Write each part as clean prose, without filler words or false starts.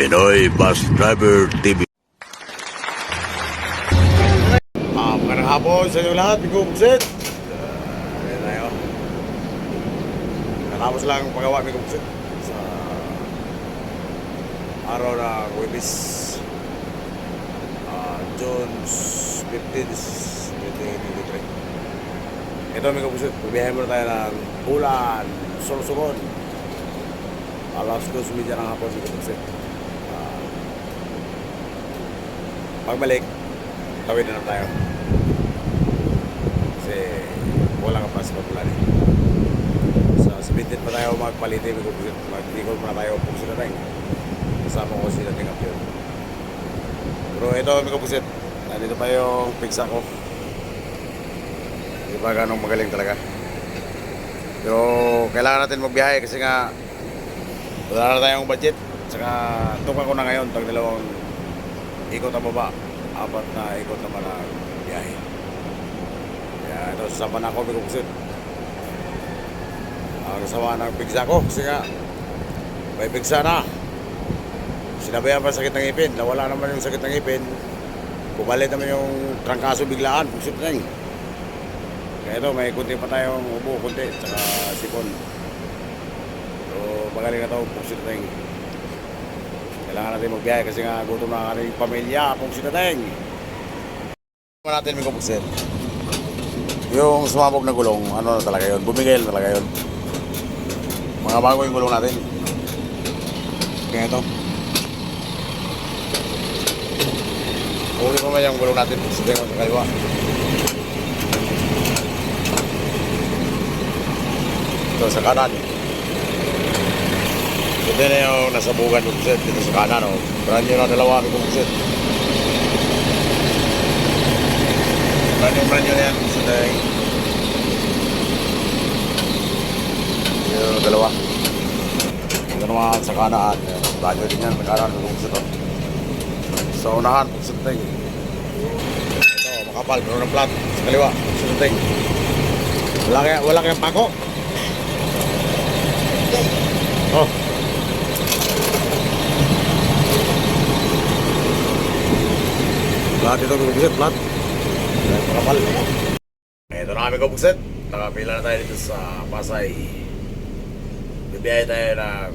Pinoy Bus Driver TV. Magandang hapon sa inyo lahat, Bigo Buksit. Ayan tayo. Natapos lang ang paggawa, Bigo Buksit, sa araw na Huwebes, June 15, 2023. Ito, Bigo Buksit, bumiyahin muna tayo ng Bulan, Sorsogon. Alas 2:30 ng hapon, Bigo Buksit. Pagbalik, tawid na tayo. Kasi wala ka pa sa pagulan eh. So, submitted pa tayo magpaliti, mag-bicol pa na tayo kung sila tayo. Kasama ko sila tingap yun. Pero ito, Miko Pusit, nandito pa yung pigsa ko. Hindi pa ganong magaling talaga. Pero kailangan natin magbiyahe kasi nga wala na tayong budget. Saka tuka ko na ngayon, tag dalawang ikot ang baba, 4 na ikot naman ang biyahe. Kaya ito, sasama na ako, Bigo Buksit. Kasama ng pigsa ko kasi nga may pigsa na. Sinabayan pa sakit ng ngipin, nawala naman yung sakit ng ngipin. Bumalik naman yung trangkaso biglaan, Buksit na yun. Kaya ito, may kunti pa tayong ubo, kunti, saka sipon. So magaling na ito, Buksit na yun. Kailangan natin magbiyahe kasi nga gutom na ang ating pamilya, Buksit na yun. Natin, Bigo Buksit. Yung sumabog na gulong, ano na talaga yun, bumigay na talaga yun. Mga bago yung gulong natin. Kaya ito. Uli pa man yung gulong natin, Buksit na sa kaliwa. Ito sa kanan. Ito na yung nasabugan, Buksit, dito sa kanan. Brand new na dalawa, Buksit. Brand new na yan, Buksit. Yung dalawa. Ito naman sa kanaan. Brand new din yan, may kanan, Buksit. Sa unahan, Buksit. Ito, makapal, pero ng plat. Sa kaliwa, Buksit. Wala kayang pako. Oh. Plat ito, Bigo Buksit, plat. Makapal. Ito na kami, Bigo Buksit. Nakapila na tayo dito sa Pasay. Bibiyahe tayo ng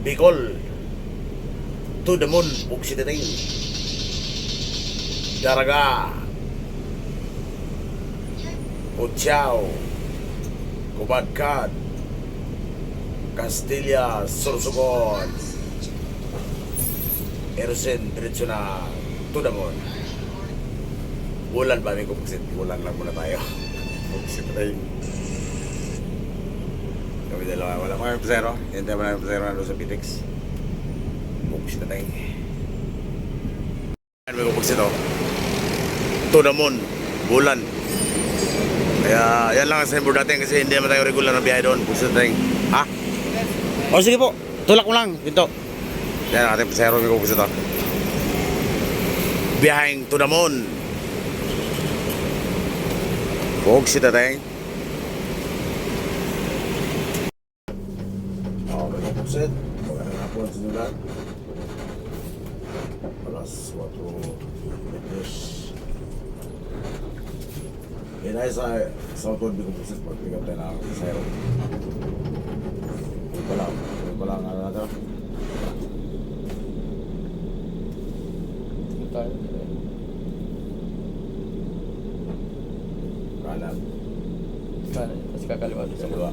Bicol to the moon, Buksit na rin. Daraga, Puchao, Kubadkad, Castilla, Sorsogon, Erosen, diretso na to the moon. Bulan ba, Bigo Buksit? Bulan lang muna tayo. Buksit na rin. Kami dalawa, wala mga pasero. Hintay mo na yung pasero na doon sa Pitex. Buksit na rin. Bigo Buksit, oh. To the moon. Bulan. Kaya yan lang ang signboard natin kasi hindi naman tayo regular na biyahe doon. Buksit na rin. Ha? O sige po, tulak mo lang, pinto. Yan ang ating pasero, Bigo Buksit, oh. Biyaheng to the moon. Buksit na rin. Bigo Buksit. Magandang hapon sa inyo lahat. Alas 4:20. Yan ay sa Southwood, Bigo Buksit. Pag-pick up tayo ng pasero. Yun pa lang, ano natin? Kanan. Tapos kakaliwa Sa kaliwa.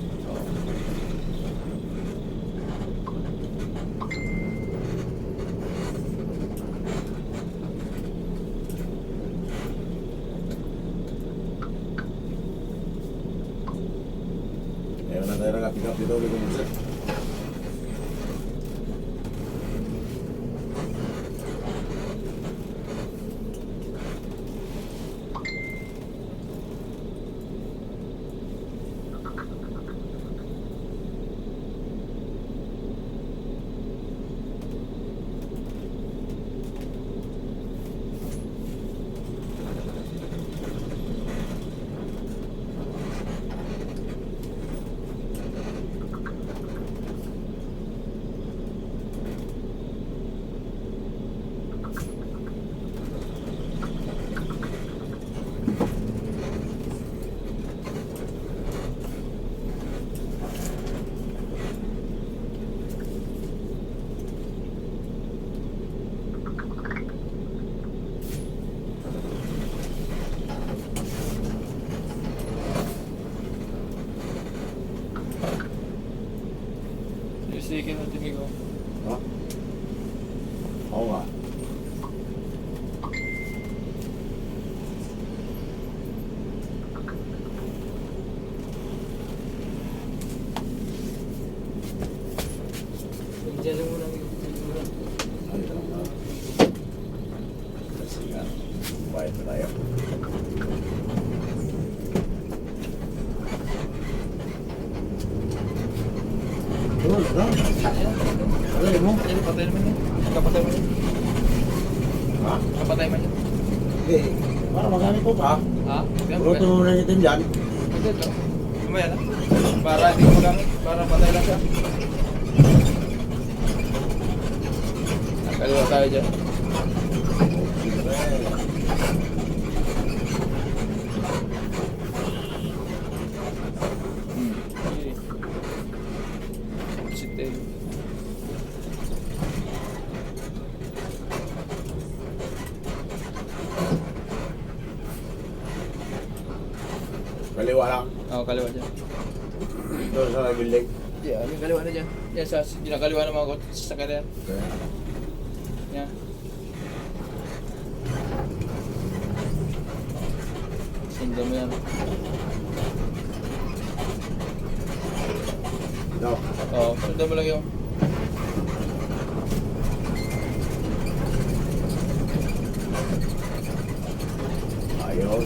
Ngayon na tayo naka-pick up dito, Bigo Buksit. tumigil na tumigil. Ha? Oo nga. Diyan lang muna. Ay, talaga. Kasi nga, bayad na tayo. Alay mo? Ayun, patay naman yan. Kapatay man yan. Ha? Kapatay man yan. Hindi. Para magamit ko pa. Ha? Puro tumunan itin dyan. Hindi, no? Kumaya na. Para hindi ko magamit. Para patay lang siya. Kaliwa tayo dyan. Sitin. Kaliwa lang. Oo, kaliwa dyan. Doon sa building. Yeah, yung kaliwa na dyan. Yan sa ginakaliwa ng mga sa kanya. Yan. Sundan mo yan. No. Oo, sundan mo lang yung Ayun.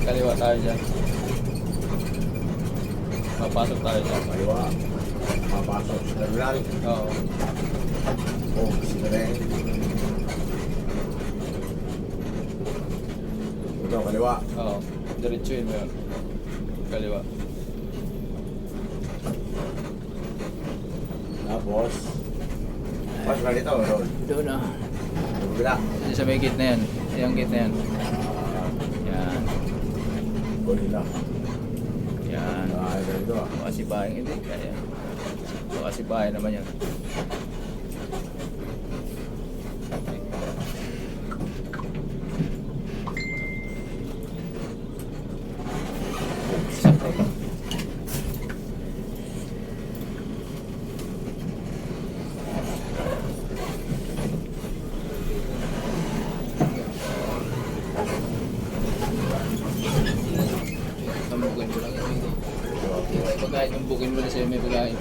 kaliwa tayo dyan. Papasok tayo dyan. Kaliwa. Papasok sa terminal. Oo. Oh, sila rin. Ito, kaliwa. Oo. Diretsuin mo yun. Kaliwa. Tapos, pas na dito, doon. Doon ah. Bila. Dito sa may gate na yan. Yung gate na yan. Yan. Gorilla. Yan. Ay, dito ah. Baka si bahay. Hindi. Kaya. Baka si bahay naman yan. Sakto. Tambukin mo lang yung may pagkain, tambukin mo lang sa'yo may pagkain.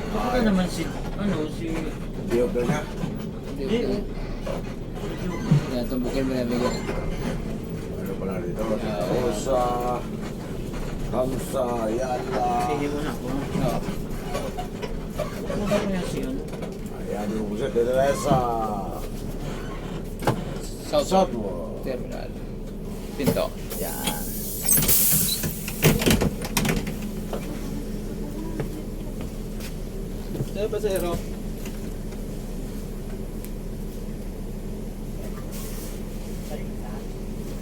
Baka naman si, si... Diyobel na. Hindi, okay. Yan, tambukin mo lang yung pagkain. Ano pala dito? Rosa. Kamsa. Yala. Sige mo na ako. Oo. Ano ba kaya si ano? Ayan yung gusto. Dito tayo sa Southward. Terminal. Pinto. Yan. Sino ba sa hero?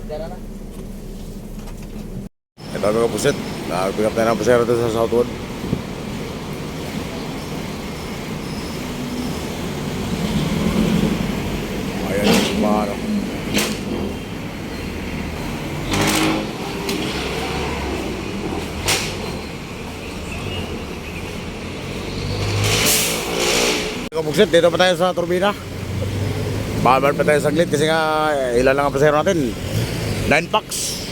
Diyan na. Ito mga pusit. Nag-pick up tayo ng pusero dito sa Southwood. Ayan yung mga ano. Mga pusit, dito pa tayo sa turbina. Babal pa tayo saglit kasi nga ilan lang ang pasero natin. 9 packs.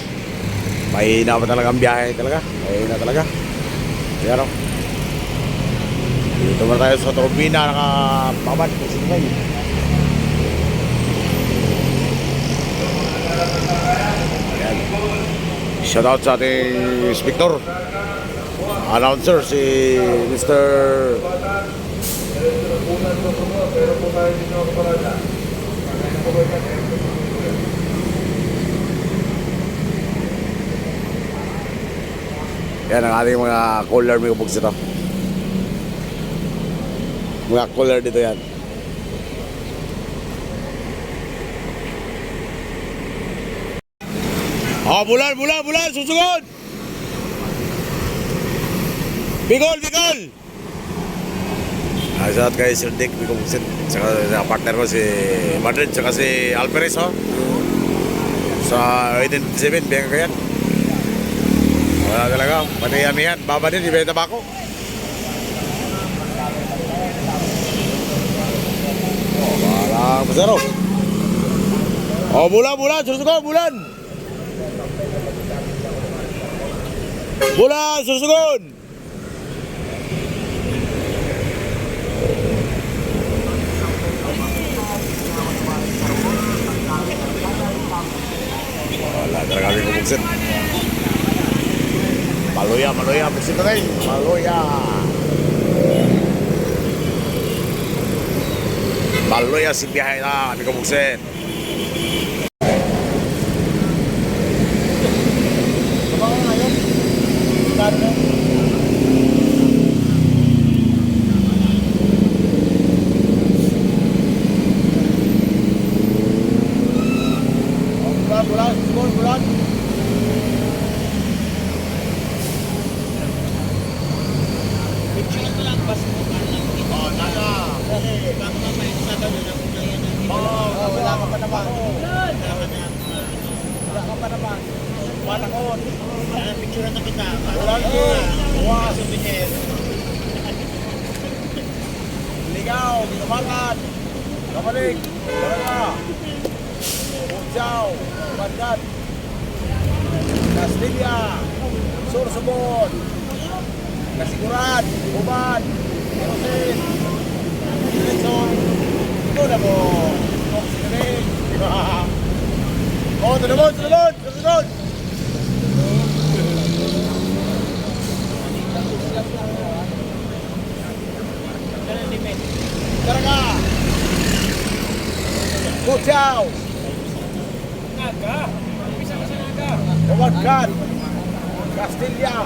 Mahina pa talaga ang biyahe talaga. Mahina talaga. Ayan o. Dito pa tayo sa turbina. Nakapabad. Ayan. Shout out sa ating inspector. Announcer si Mr. Yan ang ating mga caller mga bugs ito. Mga caller dito yan. Oh, bulan, susugod! Bigol! Shout out kay Sir Dick Bicomsit. Tsaka sa partner ko si Madrid. Tsaka si Alperes, oh. Sa 87, bilang kayan. Wala talaga. Pati amihan. Baba din, ibenta ba ako? Oh, parang masarap. Oh, bulan. Susugon, bulan. Bulan, susugon. Wala talaga kami kumuksin. Maluya, buksin na rin. Maluya si biyahe na kami kumuksin. Bulan. Ligaw, ginamakan. Kamalik. Baranga. Pujaw. Bandat. Castilla. Sursubon. Kasiguran. Uban. Erosin. Lechon. Ito na mo. Oksigen. Oh, sunod. Baranga. Pujaw. Kawakan, Castilla,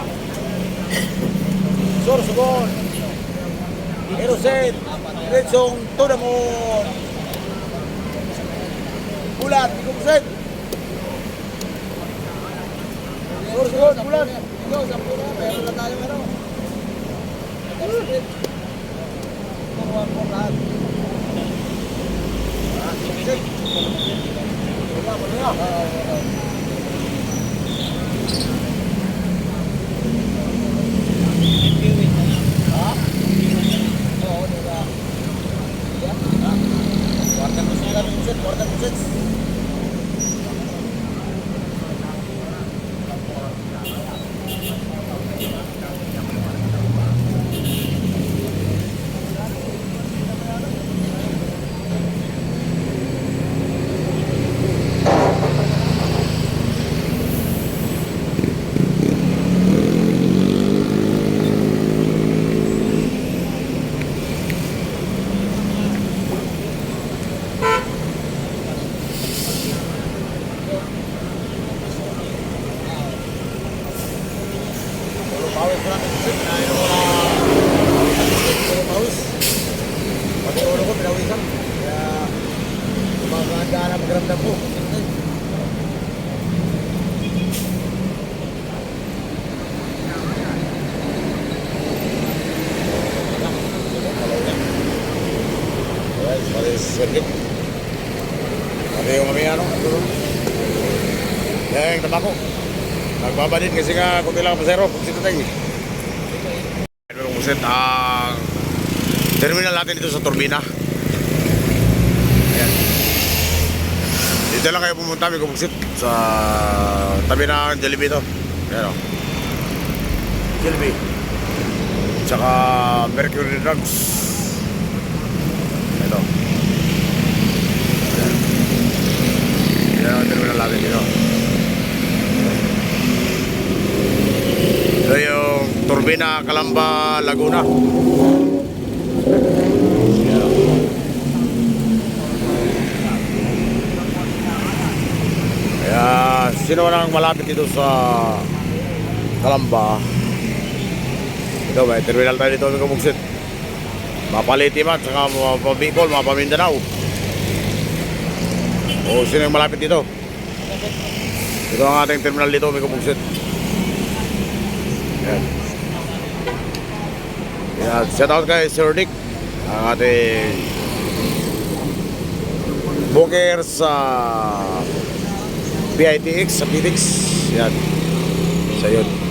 Sorsogon, Erosin, Lechong, Tudamon, Bulan, Bicomsit, Sorsogon, Bulan. Ikaw, 10 na, meron na tayo ano. Guarda Buset. Pati ulo ko pinawisan. Kaya maganda na magramdam ko. Pati sirgit. Pati yung kami ano. Yang tabako. Nagbabadin kasi nga kung kailangan pasero. Pugsito tayo. Pugsito ang terminal natin dito sa Turbina. Ayan. Dito lang kayo pumunta, may kumuksit sa tabi ng Jollibee ito. Ayan o. Jollibee. Tsaka Mercury Drugs. Ito. Ayan. Ayan ang terminal natin dito. Ito yung Turbina, Calamba, Laguna. Kaya sino nang malapit dito sa Calamba, ito may terminal tayo dito ng Kumugsit, Mapalitiman, saka Mapabicol, Mapamindanao. O sino yung malapit dito? Ito ang ating terminal dito ng Kumugsit. Yan. Shout out kay Sir Dick ang ating booker sa PITX, sa PITX. Yan. Sa yun.